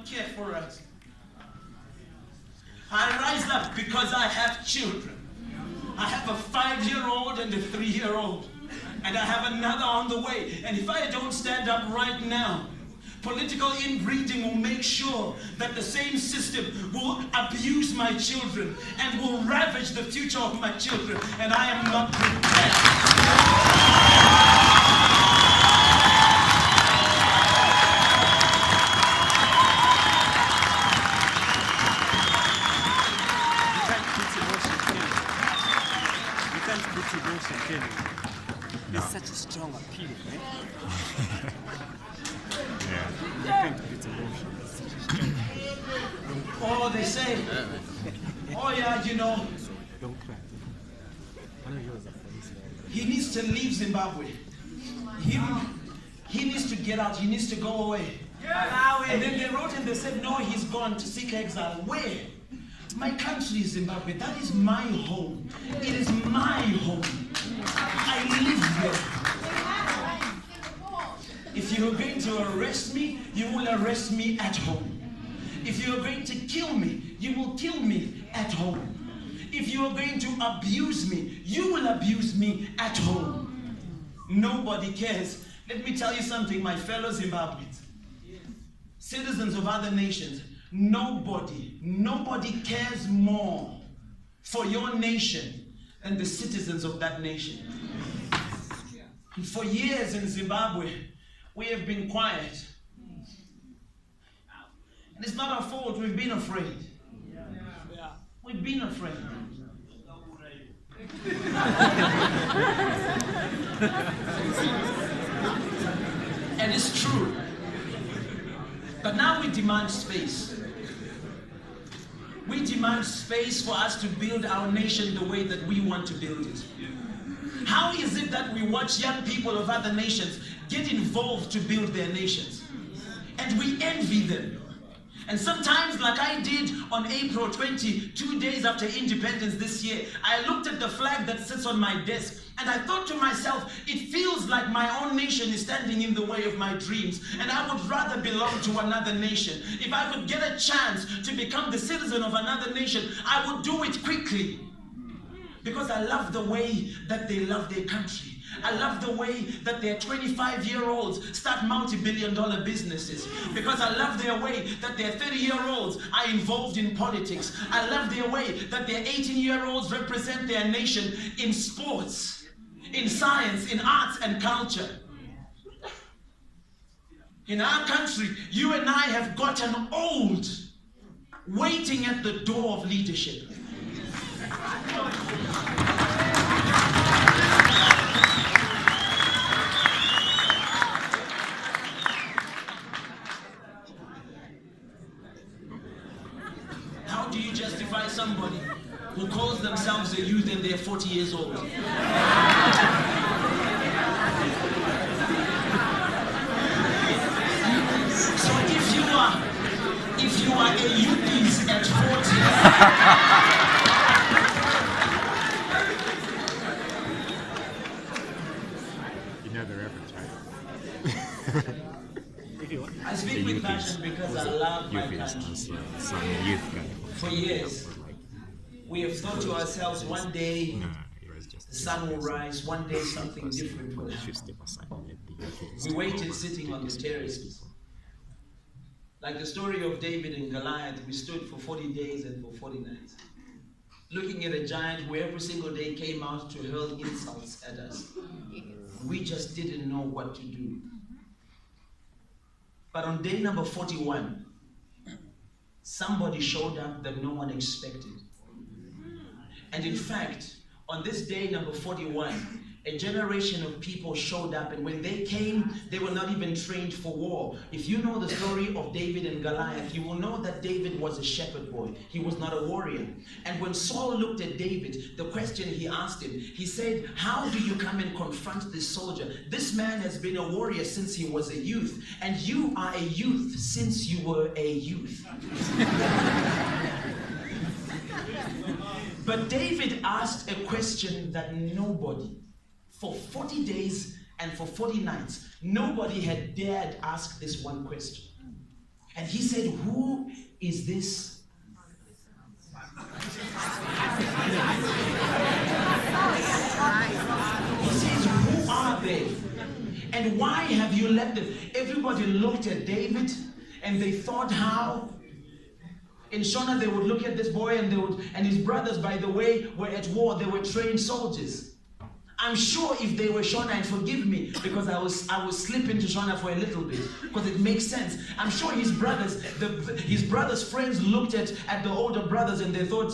care for us. I rise up because I have children. I have a 5-year-old and a 3-year-old. And I have another on the way. And if I don't stand up right now, political inbreeding will make sure that the same system will abuse my children and will ravage the future of my children. And I am not prepared. It's such a strong appeal, right? Oh, they say, oh yeah, you know, he needs to leave Zimbabwe. He needs to get out. He needs to go away. And then they wrote and they said, no, he's gone to seek exile. Where? My country is Zimbabwe. That is my home. It is my home. I live here. If you're going to arrest me, you will arrest me at home. If you are going to kill me, you will kill me at home. If you are going to abuse me, you will abuse me at home. Nobody cares. Let me tell you something, my fellow Zimbabweans, citizens of other nations, nobody cares more for your nation than the citizens of that nation. And for years in Zimbabwe, we have been quiet. And it's not our fault, we've been afraid. We've been afraid. And it's true. But now we demand space. We demand space for us to build our nation the way that we want to build it. How is it that we watch young people of other nations get involved to build their nations? And we envy them. And sometimes, like I did on April 20, 2 days after independence this year, I looked at the flag that sits on my desk and I thought to myself, it feels like my own nation is standing in the way of my dreams, and I would rather belong to another nation. If I could get a chance to become the citizen of another nation, I would do it quickly. Because I love the way that they love their country. I love the way that their 25-year-olds start multi-billion-dollar businesses. Because I love their way that their 30-year-olds are involved in politics. I love their way that their 18-year-olds represent their nation in sports, in science, in arts and culture. In our country, you and I have gotten old, waiting at the door of leadership. How do you justify somebody who calls themselves a youth and they're 40 years old? So if you are a youth at 40, I speak with passion because I love my country. For years, we have thought to ourselves, one day the sun will rise, one day something different will happen. We waited sitting on the terrace. Like the story of David and Goliath, we stood for 40 days and for 40 nights, looking at a giant who every single day came out to hurl insults at us. We just didn't know what to do. But on day number 41, somebody showed up that no one expected. And in fact, on this day number 41, a generation of people showed up, and when they came, they were not even trained for war. If you know the story of David and Goliath, you will know that David was a shepherd boy. He was not a warrior. And when Saul looked at David, the question he asked him, he said, how do you come and confront this soldier? This man has been a warrior since he was a youth, and you are a youth since you were a youth. But David asked a question that nobody, for 40 days and for 40 nights, nobody had dared ask this one question. And he said, who is this? He says, who are they? And why have you left them? Everybody looked at David and they thought how in Shona they would look at this boy and his brothers, by the way, were at war. They were trained soldiers. I'm sure if they were Shona, and forgive me because I was slip into Shona for a little bit because it makes sense. I'm sure his brothers' friends looked at the older brothers and they thought,